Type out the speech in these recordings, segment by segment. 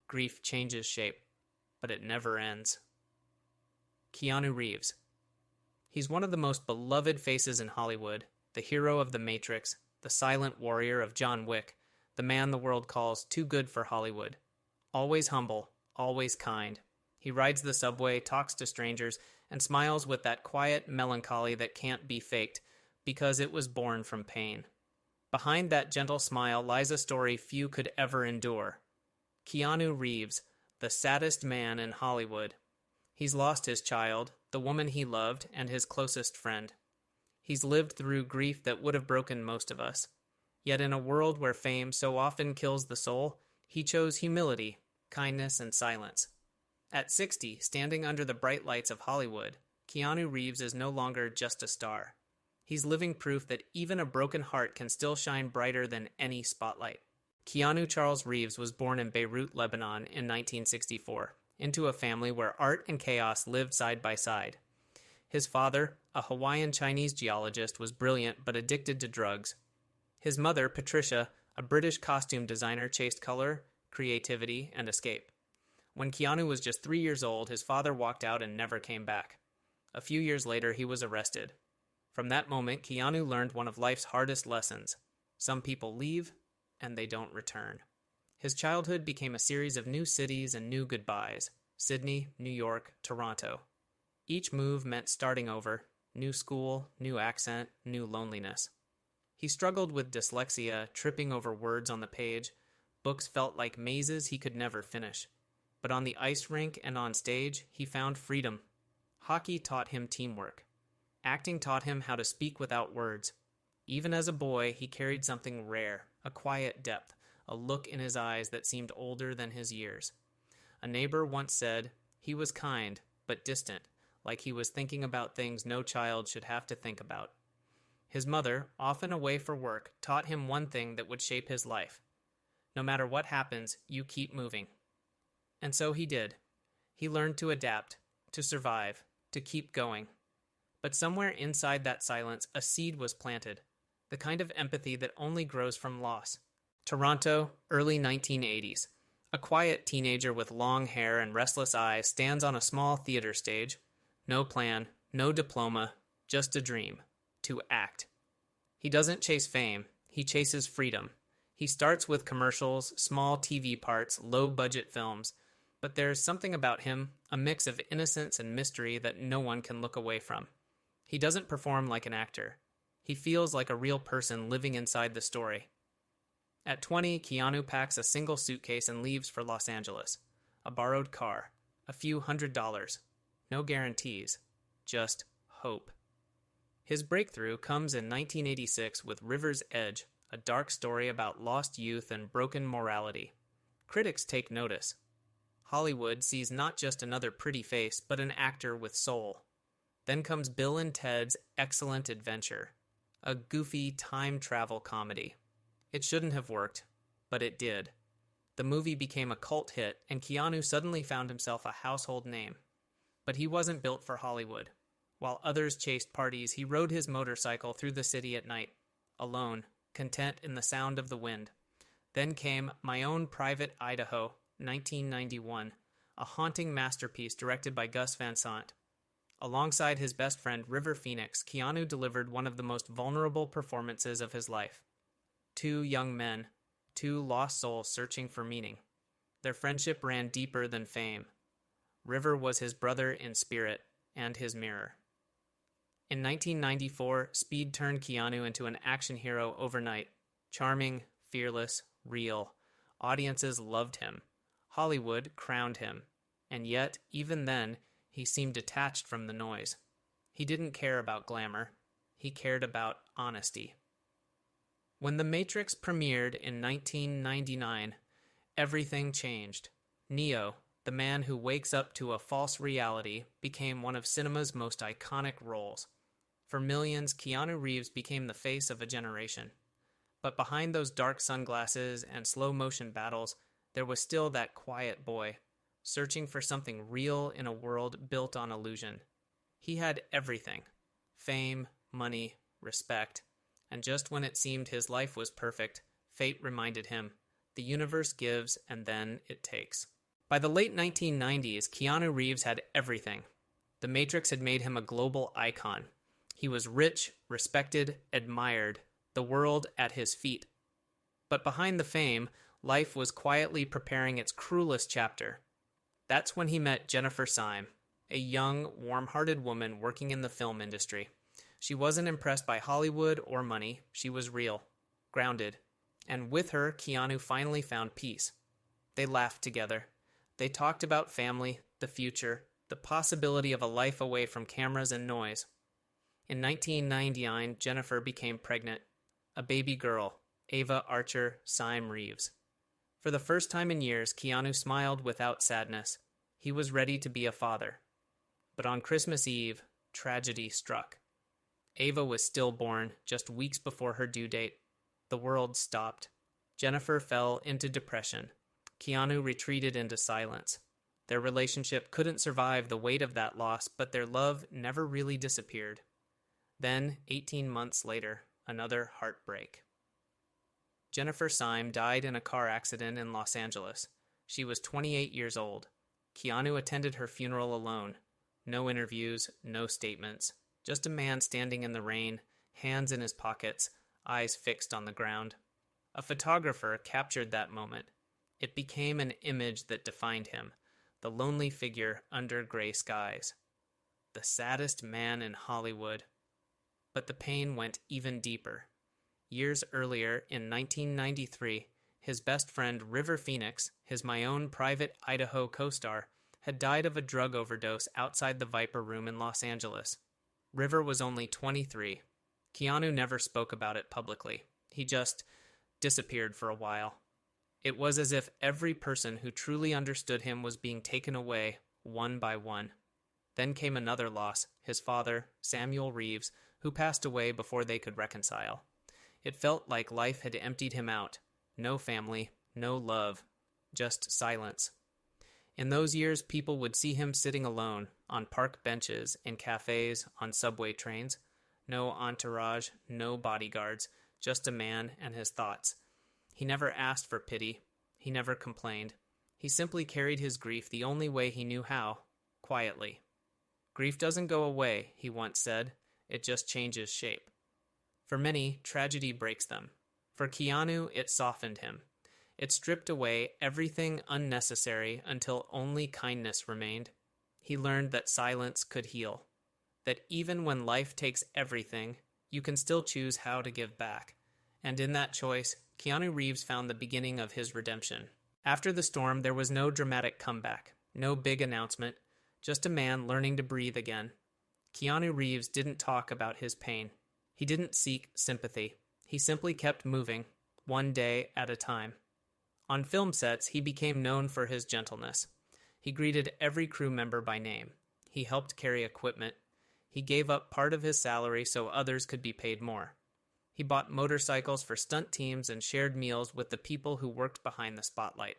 Grief changes shape, but it never ends. Keanu Reeves. He's one of the most beloved faces in Hollywood, the hero of The Matrix, the silent warrior of John Wick, the man the world calls too good for Hollywood. Always humble, always kind. He rides the subway, talks to strangers, and smiles with that quiet melancholy that can't be faked, because it was born from pain. Behind that gentle smile lies a story few could ever endure. Keanu Reeves, the saddest man in Hollywood. He's lost his child, the woman he loved, and his closest friend. He's lived through grief that would have broken most of us. Yet in a world where fame so often kills the soul, he chose humility, kindness, and silence. At 60, standing under the bright lights of Hollywood, Keanu Reeves is no longer just a star. He's living proof that even a broken heart can still shine brighter than any spotlight. Keanu Charles Reeves was born in Beirut, Lebanon in 1964, into a family where art and chaos lived side by side. His father, a Hawaiian Chinese geologist, was brilliant but addicted to drugs. His mother, Patricia, a British costume designer, chased color, creativity, and escape. When Keanu was just 3 years old, his father walked out and never came back. A few years later, he was arrested. From that moment, Keanu learned one of life's hardest lessons. Some people leave, and they don't return. His childhood became a series of new cities and new goodbyes. Sydney, New York, Toronto. Each move meant starting over, new school, new accent, new loneliness. He struggled with dyslexia, tripping over words on the page. Books felt like mazes he could never finish. But on the ice rink and on stage, he found freedom. Hockey taught him teamwork. Acting taught him how to speak without words. Even as a boy, he carried something rare, a quiet depth, a look in his eyes that seemed older than his years. A neighbor once said, he was kind, but distant, like he was thinking about things no child should have to think about. His mother, often away for work, taught him one thing that would shape his life. No matter what happens, you keep moving. And so he did. He learned to adapt, to survive, to keep going. But somewhere inside that silence, a seed was planted, the kind of empathy that only grows from loss. Toronto, early 1980s. A quiet teenager with long hair and restless eyes stands on a small theater stage. No plan, no diploma, just a dream. To act. He doesn't chase fame, he chases freedom. He starts with commercials, small TV parts, low-budget films. But there's something about him, a mix of innocence and mystery that no one can look away from. He doesn't perform like an actor. He feels like a real person living inside the story. At 20, Keanu packs a single suitcase and leaves for Los Angeles. A borrowed car. A few $100s. No guarantees. Just hope. His breakthrough comes in 1986 with River's Edge, a dark story about lost youth and broken morality. Critics take notice. Hollywood sees not just another pretty face, but an actor with soul. Then comes Bill and Ted's Excellent Adventure, a goofy time travel comedy. It shouldn't have worked, but it did. The movie became a cult hit, and Keanu suddenly found himself a household name. But he wasn't built for Hollywood. While others chased parties, he rode his motorcycle through the city at night, alone, content in the sound of the wind. Then came My Own Private Idaho, 1991, a haunting masterpiece directed by Gus Van Sant. Alongside his best friend River Phoenix, Keanu delivered one of the most vulnerable performances of his life. Two young men, two lost souls searching for meaning. Their friendship ran deeper than fame. River was his brother in spirit and his mirror. In 1994, speed turned Keanu into an action hero overnight. Charming, fearless, real. Audiences loved him. Hollywood crowned him. And yet, even then, he seemed detached from the noise. He didn't care about glamour. He cared about honesty. When The Matrix premiered in 1999, everything changed. Neo, the man who wakes up to a false reality, became one of cinema's most iconic roles. For millions, Keanu Reeves became the face of a generation. But behind those dark sunglasses and slow-motion battles, there was still that quiet boy, searching for something real in a world built on illusion. He had everything: fame, money, respect. And just when it seemed his life was perfect, fate reminded him, the universe gives and then it takes. By the late 1990s, Keanu Reeves had everything. The Matrix had made him a global icon. He was rich, respected, admired, the world at his feet. But behind the fame, life was quietly preparing its cruelest chapter. That's when he met Jennifer Syme, a young, warm-hearted woman working in the film industry. She wasn't impressed by Hollywood or money. She was real, grounded. And with her, Keanu finally found peace. They laughed together. They talked about family, the future, the possibility of a life away from cameras and noise. In 1999, Jennifer became pregnant. A baby girl, Ava Archer Syme Reeves. For the first time in years, Keanu smiled without sadness. He was ready to be a father. But on Christmas Eve, tragedy struck. Ava was stillborn just weeks before her due date. The world stopped. Jennifer fell into depression. Keanu retreated into silence. Their relationship couldn't survive the weight of that loss, but their love never really disappeared. Then, 18 months later, another heartbreak. Jennifer Syme died in a car accident in Los Angeles. She was 28 years old. Keanu attended her funeral alone. No interviews, no statements. Just a man standing in the rain, hands in his pockets, eyes fixed on the ground. A photographer captured that moment. It became an image that defined him, the lonely figure under gray skies. The saddest man in Hollywood. But the pain went even deeper. Years earlier, in 1993, his best friend River Phoenix, his My Own Private Idaho co-star, had died of a drug overdose outside the Viper Room in Los Angeles. River was only 23. Keanu never spoke about it publicly. He just disappeared for a while. It was as if every person who truly understood him was being taken away, one by one. Then came another loss, his father, Samuel Reeves, who passed away before they could reconcile. It felt like life had emptied him out. No family, no love, just silence. In those years, people would see him sitting alone, on park benches, in cafes, on subway trains. No entourage, no bodyguards, just a man and his thoughts. He never asked for pity. He never complained. He simply carried his grief the only way he knew how, quietly. Grief doesn't go away, he once said. It just changes shape. For many, tragedy breaks them. For Keanu, it softened him. It stripped away everything unnecessary until only kindness remained. He learned that silence could heal. That even when life takes everything, you can still choose how to give back. And in that choice, Keanu Reeves found the beginning of his redemption. After the storm, there was no dramatic comeback, no big announcement, just a man learning to breathe again. Keanu Reeves didn't talk about his pain. He didn't seek sympathy. He simply kept moving, one day at a time. On film sets, he became known for his gentleness. He greeted every crew member by name. He helped carry equipment. He gave up part of his salary so others could be paid more. He bought motorcycles for stunt teams and shared meals with the people who worked behind the spotlight.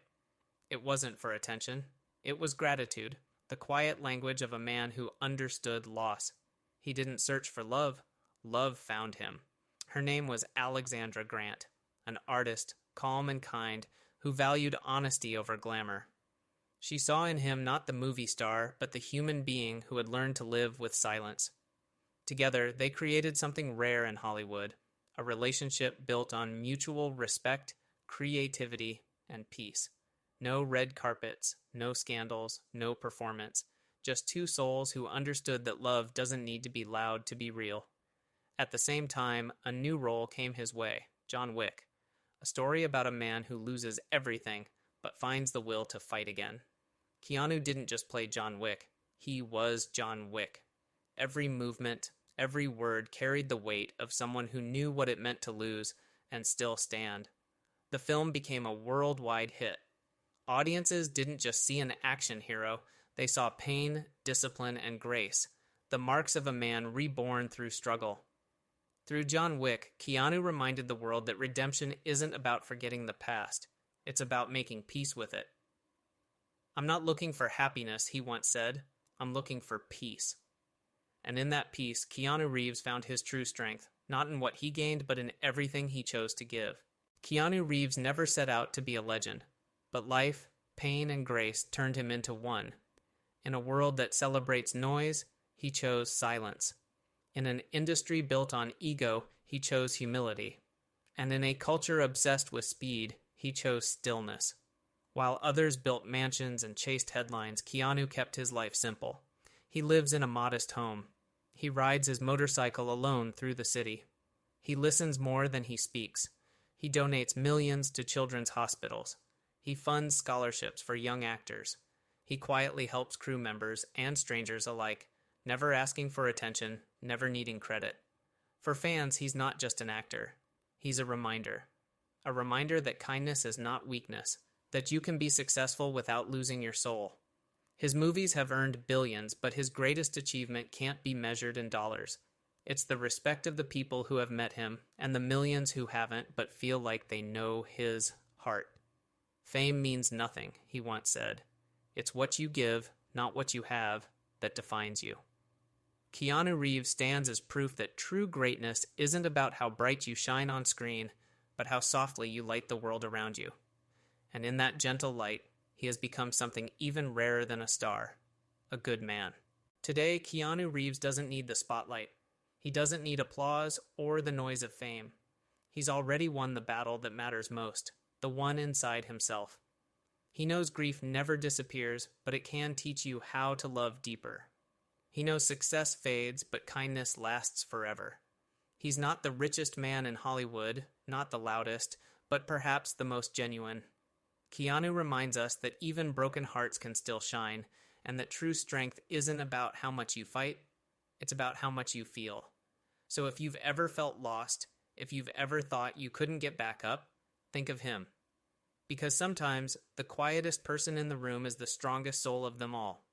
It wasn't for attention. It was gratitude, the quiet language of a man who understood loss. He didn't search for love. Love found him. Her name was Alexandra Grant, an artist, calm and kind, who valued honesty over glamour. She saw in him not the movie star, but the human being who had learned to live with silence. Together, they created something rare in Hollywood, a relationship built on mutual respect, creativity, and peace. No red carpets, no scandals, no performance. Just two souls who understood that love doesn't need to be loud to be real. At the same time, a new role came his way, John Wick. A story about a man who loses everything, but finds the will to fight again. Keanu didn't just play John Wick. He was John Wick. Every movement, every word carried the weight of someone who knew what it meant to lose and still stand. The film became a worldwide hit. Audiences didn't just see an action hero, they saw pain, discipline, and grace, the marks of a man reborn through struggle. Through John Wick, Keanu reminded the world that redemption isn't about forgetting the past. It's about making peace with it. "I'm not looking for happiness," he once said. "I'm looking for peace." And in that peace, Keanu Reeves found his true strength, not in what he gained, but in everything he chose to give. Keanu Reeves never set out to be a legend, but life, pain and grace turned him into one. In a world that celebrates noise, he chose silence. In an industry built on ego, he chose humility. And in a culture obsessed with speed, he chose stillness. While others built mansions and chased headlines, Keanu kept his life simple. He lives in a modest home. He rides his motorcycle alone through the city. He listens more than he speaks. He donates millions to children's hospitals. He funds scholarships for young actors. He quietly helps crew members and strangers alike, never asking for attention, never needing credit. For fans, he's not just an actor. He's a reminder. A reminder that kindness is not weakness, that you can be successful without losing your soul. His movies have earned billions, but his greatest achievement can't be measured in dollars. It's the respect of the people who have met him and the millions who haven't but feel like they know his heart. Fame means nothing, he once said. It's what you give, not what you have, that defines you. Keanu Reeves stands as proof that true greatness isn't about how bright you shine on screen, but how softly you light the world around you. And in that gentle light, he has become something even rarer than a star, a good man. Today, Keanu Reeves doesn't need the spotlight. He doesn't need applause or the noise of fame. He's already won the battle that matters most, the one inside himself. He knows grief never disappears, but it can teach you how to love deeper. He knows success fades, but kindness lasts forever. He's not the richest man in Hollywood, not the loudest, but perhaps the most genuine. Keanu reminds us that even broken hearts can still shine, and that true strength isn't about how much you fight, it's about how much you feel. So if you've ever felt lost, if you've ever thought you couldn't get back up, think of him. Because sometimes the quietest person in the room is the strongest soul of them all.